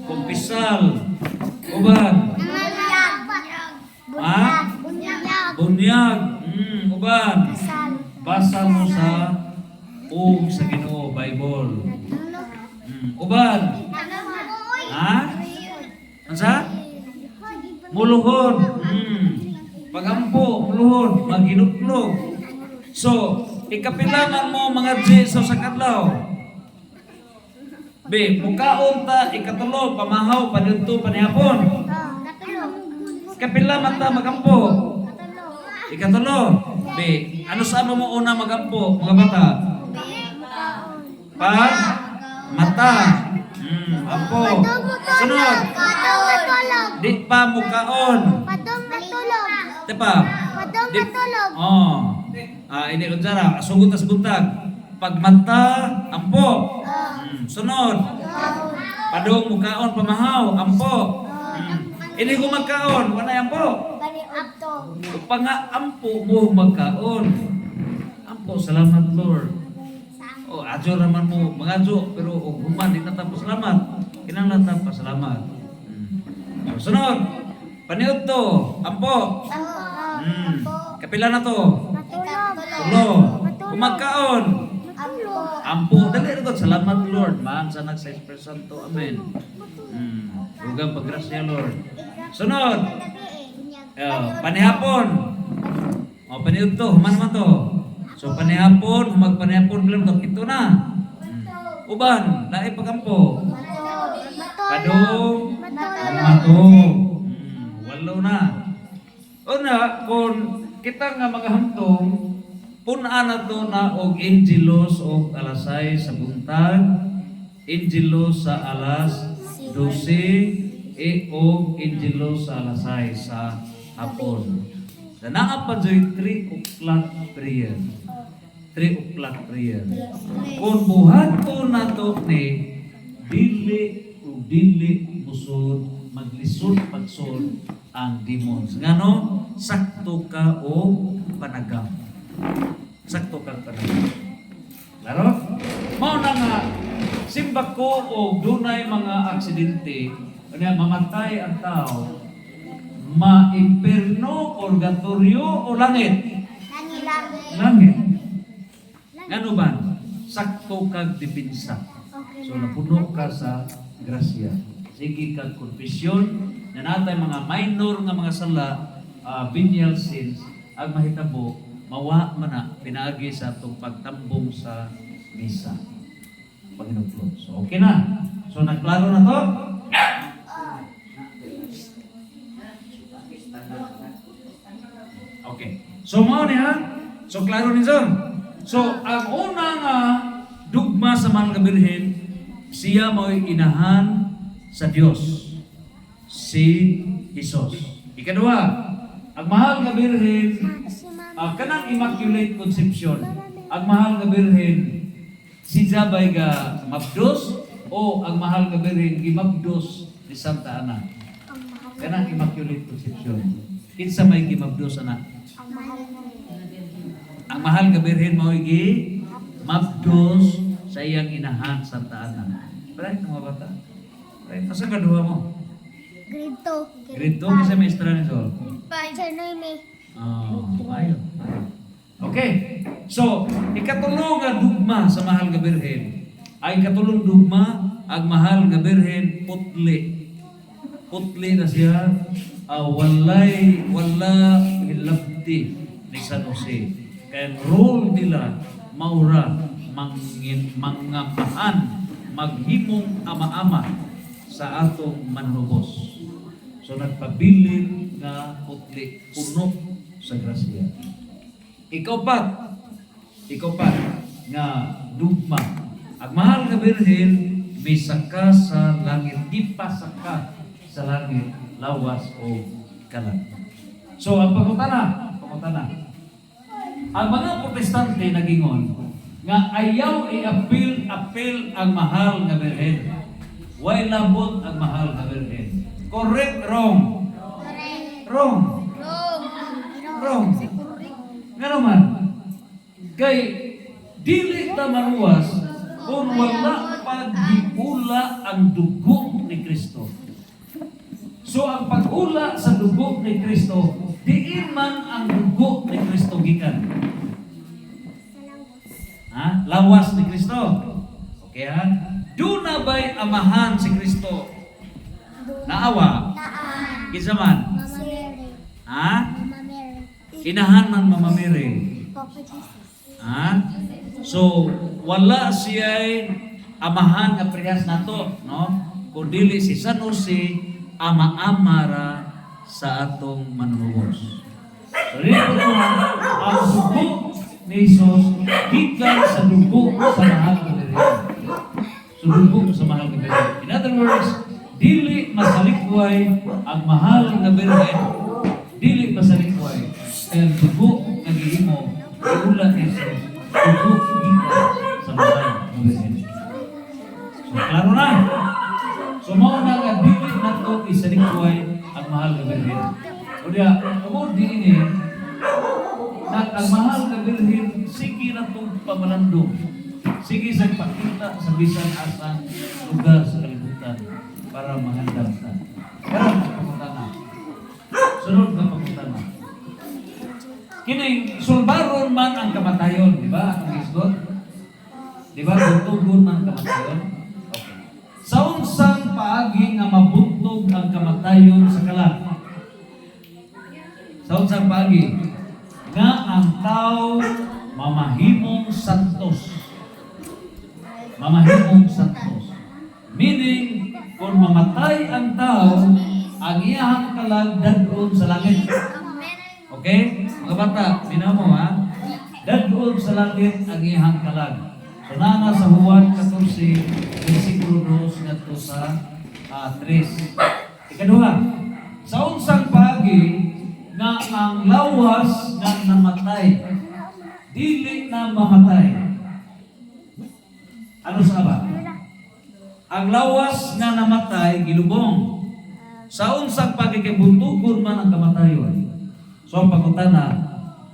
Speaker 1: Kumpisal, uban. Bunyag, uban. Basa mo sa sa Ginoo, Bible. Uban. Ansa? Muluhod. Pagampo, muluhod, maginuklog. So, ikapilangan mo mga Jesus sa kadlaw. B. Mukaon ta ikatulo pamahaw padudto panihapon.
Speaker 2: Katulog.
Speaker 1: Kapila mata magampo.
Speaker 2: Katulog.
Speaker 1: Ikatulo. B. Ano sa mo una magampo mga bata?
Speaker 2: Mukaon.
Speaker 1: Pag mata. Ampo. Sunod.
Speaker 2: Padong matulog.
Speaker 1: Di pa mukaon.
Speaker 2: Padong matulog.
Speaker 1: Di pa.
Speaker 2: Padong matulog.
Speaker 1: Oh. Ini unsara sugot tas buntag. Pag mata ampo. Sunod. Padong mukaon pamahaw ampo. Ini ko magkaon wala ampo.
Speaker 2: Bani abto.
Speaker 1: Panga ampo mo magkaon. Ampo salamat Lord. Oh, ajo raman mo mangajo pero human di natapos salamat. Kinahanglan ta pasalamat. So sunod. Paniud to ampo. Kapila na to.
Speaker 2: Matulog.
Speaker 1: Tulo. Kumagkaon.
Speaker 2: Abto.
Speaker 1: Ampo dali ra to salamat Lord. Man sa nag 6% to. Amen. Dugang paggrasya Lord. Sunod. Panihapon. O paniud to, human man to. So panihapon, magpanihapon bilang to, ito na. Uban, lahi pagampo. Padong, matong. Walo na. Una, kung kita nga magahantong, punaan na to na og Angelos og alasay sa buntag, Angelos sa alas 12, og Angelos sa alasay sa hapon. Naa pa joy 3 o'clock prayer. 3 o'clock prayer. Kung buhaton nato ni dili musod maglisod pagsod ang demons. Ngano sakto ka o panagam. Sakto ka panagam. Klaro? Mao na nga simbak ko o dunay mga aksidente unya mamatay ang tao ma-imperno, purgatorio o langit? Langit. Ngano ba? Sakto kag dipinsa. So napuno ka sa grasya. Sige kag confession na natay mga minor nga mga sala, venial sins, ang mahitabo, mawa man na pinaagi sa atong pagtambong sa misa. Panginoon. So okay na. So nagklaro na to? Okay. So mao ni ha. So klaro ni John. So ang unang dugma sa mahal nga birhen, siya mao'y inahan sa Dios. Si Jesus. Ikadua, ang mahal nga birhen, kanang Immaculate Conception. Ang mahal nga birhen, si Jabay ga mabdos o ang mahal nga birhen gimabdos ni Santa Ana. Kanang Immaculate Conception. Kinsa may gimabdos ana? Ang mahal nga birhen mao gi mabdos sa iyang inahan Santa Ana. Right mga bata? Right. Asa ka duha mo?
Speaker 2: Grade 2.
Speaker 1: Grade 2 kasi may extra ni Sol. Ayun. Okay. So, ikatulong nga dugma sa mahal nga birhen ay katulong dugma ang mahal nga birhen putli. Putli na siya wala hilabti ni San Jose. Kaya role nila maura mangamahan maghimong ama-ama sa atong manubos. So nagpabilin nga putli puno sa grasya. Ikaw pa nga dugma. Ang mahal nga birhen may saka sa langit, di pa saka sa langit, lawas o kalat. So ang pangutana. Ang mga protestante nagingon nga ayaw i-appeal ang mahal nga birhen. Why labot ang mahal nga birhen? Correct, wrong? Wrong. Nga naman, kay dili ta maluwas kung wala pag-iula ang dugo ni Kristo. So ang pag-ula sa dugo ni Kristo, diin man ang dugo ni Kristo gikan. Lawas ni Kristo. Okay ha? Do na ba'y amahan si Kristo? Naawa? Kinsa man? Inahan man Mama Mary. So wala siya'y amahan nga parehas nato, no? Kung dili si San Jose ama-amara sa atong manunubos. So, dito ang dugo ni Jesus gikan sa dugo sa mahal nga Birhen. So, dugo sa mahal nga Birhen. In other words, dili masalikway ang mahal nga Birhen. Dili masalikway ang dugo nga gihimo iula ni Jesus. Dugo gikan sa mahal nga Birhen. So, klaro na. So, mao na nga dili nato isalikway ang mahal nga Birhen. O diya, tungod di ini, na ang mahal nga Birhen, sige na itong pamalandong. Sige sa pakita sa bisan asang lugar sa kalibutan para mahandang ta. Pero pangutana. Sunod na pangutana. Kini sulbaron man ang kamatayon, di ba? Ang isgot? Di ba? Tutugon man ang kamatayon. Okay. Sa unsang paagi nga mabuntog ang kamatayon sa kalat. Sa unsang paagi nga ang tao mamahimong santos. Mamahimong santos. Meaning, kung mamatay ang tao, ang iyang kalag dadon sa langit. Okay? Mga bata, binaw mo ha? Dadon sa langit ang iyang kalag. So, nana sa Juan 14, versikulo 2, ngadto sa 3. Ikaduha, sa unsang paagi, nga ang lawas nga namatay, dili na mamatay. Ano sa ba? Ang lawas nga namatay, gilubong. Sa unsang pagkikibuntugon man ang kamatayon. So ang pagkutana,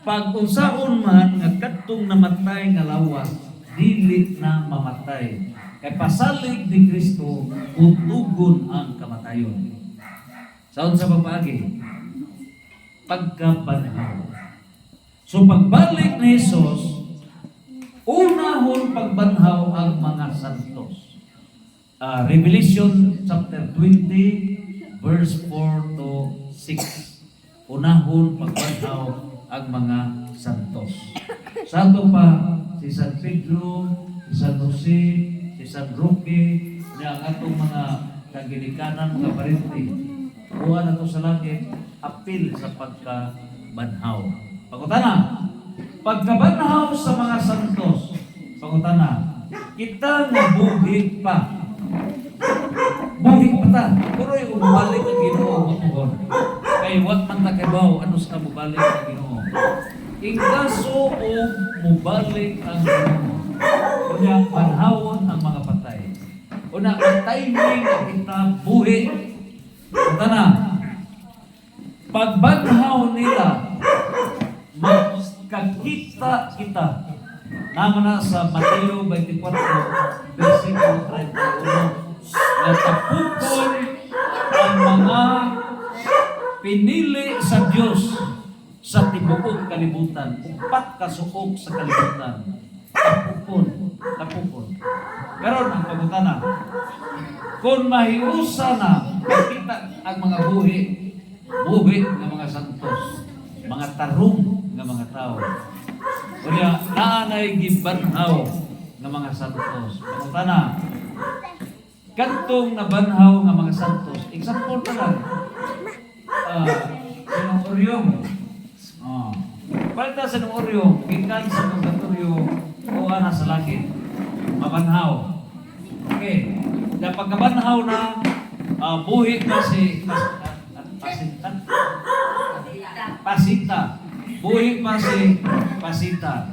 Speaker 1: pag unsaon man nga kadtong namatay nga lawas, dili na mamatay. Kay pasalig ni Kristo, buntugon ang kamatayon. Sa unsa pagpaagi? Pagkabanhaw. So pagbalik ni Jesus, unahon pagbanhaw ang mga santos. Revelation chapter 20 verse 4 to 6. Unahon pagbanhaw ang mga santos. Sa ato pa si San Pedro, si San Jose, si San Roque, na ang atong mga kagilikanan mga parinti. Kuha na ito sa langit, apil sa pagkabanhaw. Pagkutana, pagkabanhaw sa mga santos, pagkutana, kita nga buhi pa. Buhi pa ta. Pero yung umabalik ang Ginoo, matugon. Kaya wat man takibaw, ano sa mubalik ang Ginoo. In kaso o mubalik ang Ginoo. Kanya, banhawon ang mga patay. Una, ang timing na kita buhi. Pagkutana, pagbanhaw nila, magkakita kita. Naman na sa Mateo 24, versikulo 31, na tapukon ang mga pinili sa Diyos sa tibuok kalibutan, upat kasuok sa kalibutan. Tapukon. Pero ang pagkutana, kung mahiusa na makita ang mga buhi ng mga santos, mga tarong ng mga tao. Kaya naanay gibanhaw ng mga santos. Pagkutana, kantong nabanhaw ng mga santos. Example na lang. Sinong Oryong. Palita sa nung Oryong, gikan sa nung Oryong, kuha na sa langit. Mabanhaw. Okay. Na pagkabanhaw na, buhi na si Pasita. Buhi pa si Pasita.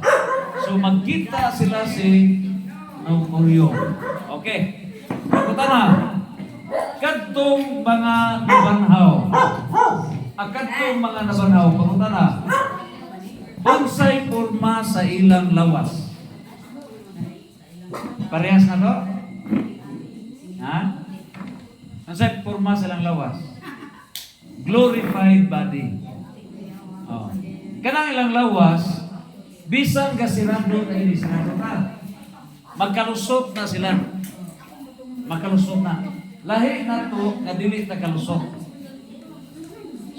Speaker 1: So magkita sila si Oryong. Okay. Pagkutana, kadtong mga nabanhaw. Kadtong mga nabanhaw. Pagkutana, bonsai forma sa ilang lawas. Parehas na to? Ha? Bonsai forma sa ilang lawas. Glorified body. Oh. Kanang ilang lawas, bisan gasirado na ini sinado na. Magkalusot na sila. Magkalusot na. Lahi na to, nga dili na kalusot.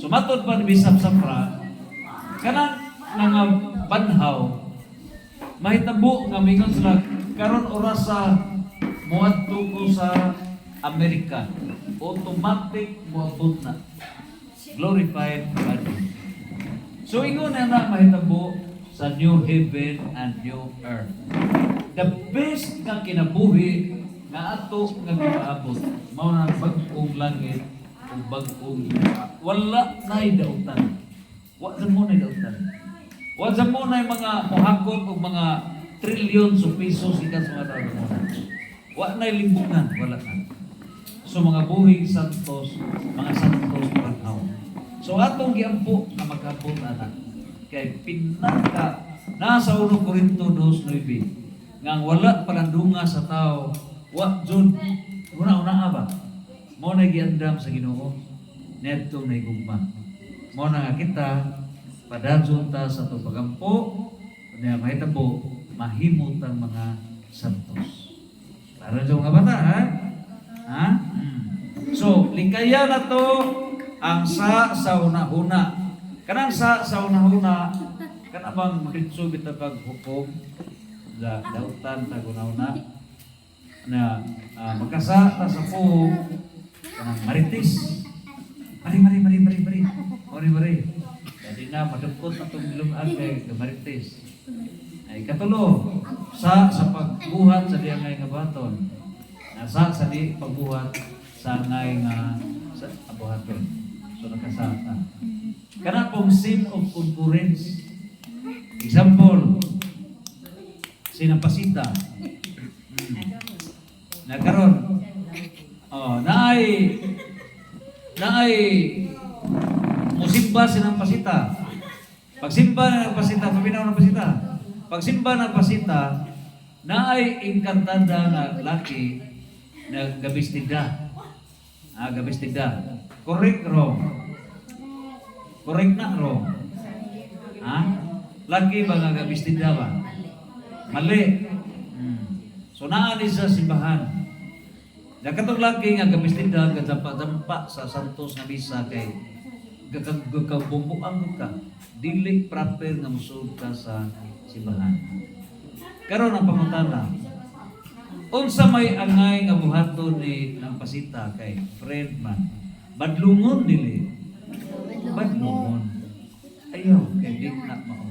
Speaker 1: Sumatod pa ni Bishop Safra, kanang nga banhaw, mahitabo nga mingon sila, karon oras sa muadto ko sa Amerika, automatic moabot na. Glorified body. So ingon na mahitabo sa new heaven and new earth. The best nga kinabuhi nga ato nga gipaabot mao na bag-ong langit ug bag-ong lupa. Wala nay dautan. Wa sa mo nay dautan. Wa sa mo nay mga mohakot og mga trillion of pesos ikan sa mga tao. Wa nay limbungan, wala na. So mga buhing santos, mga santos paghaw. So atong giampo na magabot ana kay pinaka nasa 1 Korinto 2:9 nga wala palandunga sa tao wa jud una-una ba mo na giandam sa Ginoo nedto na higugma mo na nga kita padadyon ta sa to pagampo unya mahitabo mahimot ang mga santos para sa mga bata ha? So likaya na to ang sa una-una. Kanang sa una-una, kanabang makitso bita paghukom da dautan ta una-una na magkasa ta sa po kanang marites. Mari. Dadi na madukot atong bilog-an kay marites. Ay katulo sa pagbuhat sa diya ngay nga baton. Sa di pagbuhat sa ngay nga sa abuhaton. So nakasata. Kana pong sin of concurrence. Example, sinapasita. Nagkaroon. Naay musimba sinampasita. Pagsimba ng pasita, pabinaw ng pasita. Pagsimba ng pasita, naay engkantada na laki na gabistida. Gabistida. Correct, wrong. Correct na, wrong. Lagi ba nga gabistida ba? Mali. So naan sa simbahan. Nakatong lagi nga gabistida, gadampa-dampa sa santos nga misa kay gagabumbuang ka. Dili proper nga musud ka sa simbahan. Karon ang pangutana. Unsa may angay nga buhaton ni ng pasita kay friend man. Badlungon dili. Badlungon. Ayaw, kay di na mao.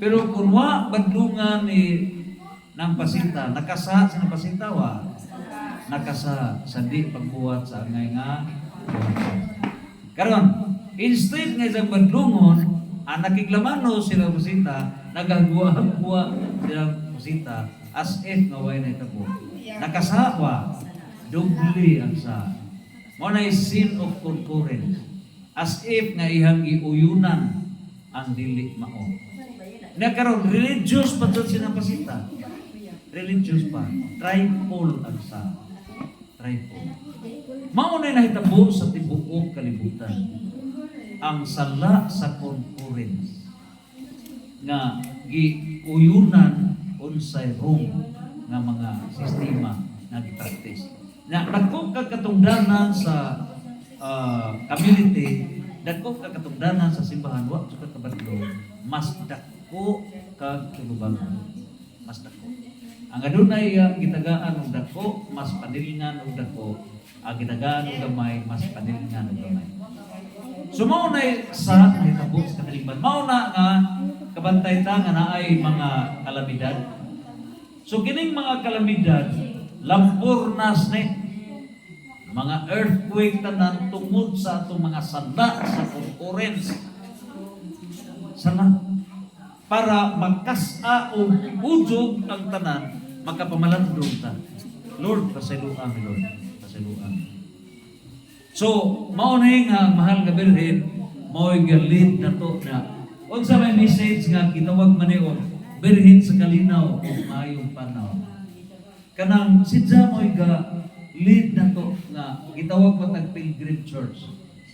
Speaker 1: Pero kung wa badlungan ni ng pasita, nakasa sa pasita wa. Nakasa sa di pagbuhat sa angay nga. Karon, instead nga isang badlungon, ang nakiklamano sila pasita, nagagwa-gwa sila pasita, as if nga way na itabo. Nakasawa, dubli ang sa. Mo na sin of concurrence. As if nga ihang giuyunan ang dili mao. Nagkaroon, religious pa dyan sinapasita. Religious pa. Tripol ang sa. Tripol. Mao na nahitabo sa tibuok kalibutan. Ang sala sa concurrence. Nga giuyunan unsay wrong nga mga sistema na gipraktis. Na dako ka katungdanan sa community, dako ka katungdanan sa simbahan, wa sa kabadlo, mas dako ka tulubagan. Mas dako. Ang adunay gitagaan og dako, mas panilingan og dako. Ang gitagaan og gamay, mas panilingan og gamay. So mao na sa nahitabo sa kalimban. Mao na nga kabantay ta nga naay mga kalamidad. So kining mga kalamidad lampurnas ni mga earthquake tanan tungod sa atong mga sanda sa concurrence sana para magkasa o ujog ang tanan magkapamalandong ta. Lord, pasiluan mi Lord, pasiluan. So mao ni nga mahal nga birhen mao galit nato na unsa may message nga gitawag man niyo birhen sa kalinaw ug maayong panahon. Kanang sidya mo ga lead na to nga gitawag pa tag Pilgrim Church.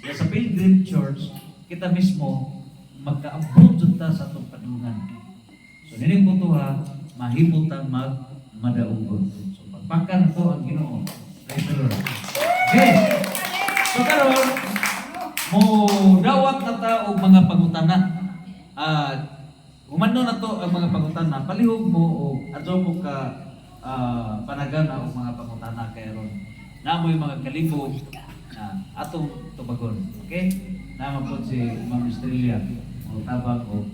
Speaker 1: Ya sa Pilgrim Church kita mismo magkaabot jud ta sa atong padungan. So nining butuha mahimutang madaugod. So pagpakan to ang Ginoo. Praise the Lord. Okay. So karon mo dawat na ta og mga pangutana. Humano na to ang mga pangutana. Palihog mo o adto ko ka panagana o mga pangutana karon. Namoy mga kalibog na atong tubagon. Okay? Naman po si Ma'am Estrella, mga tabang o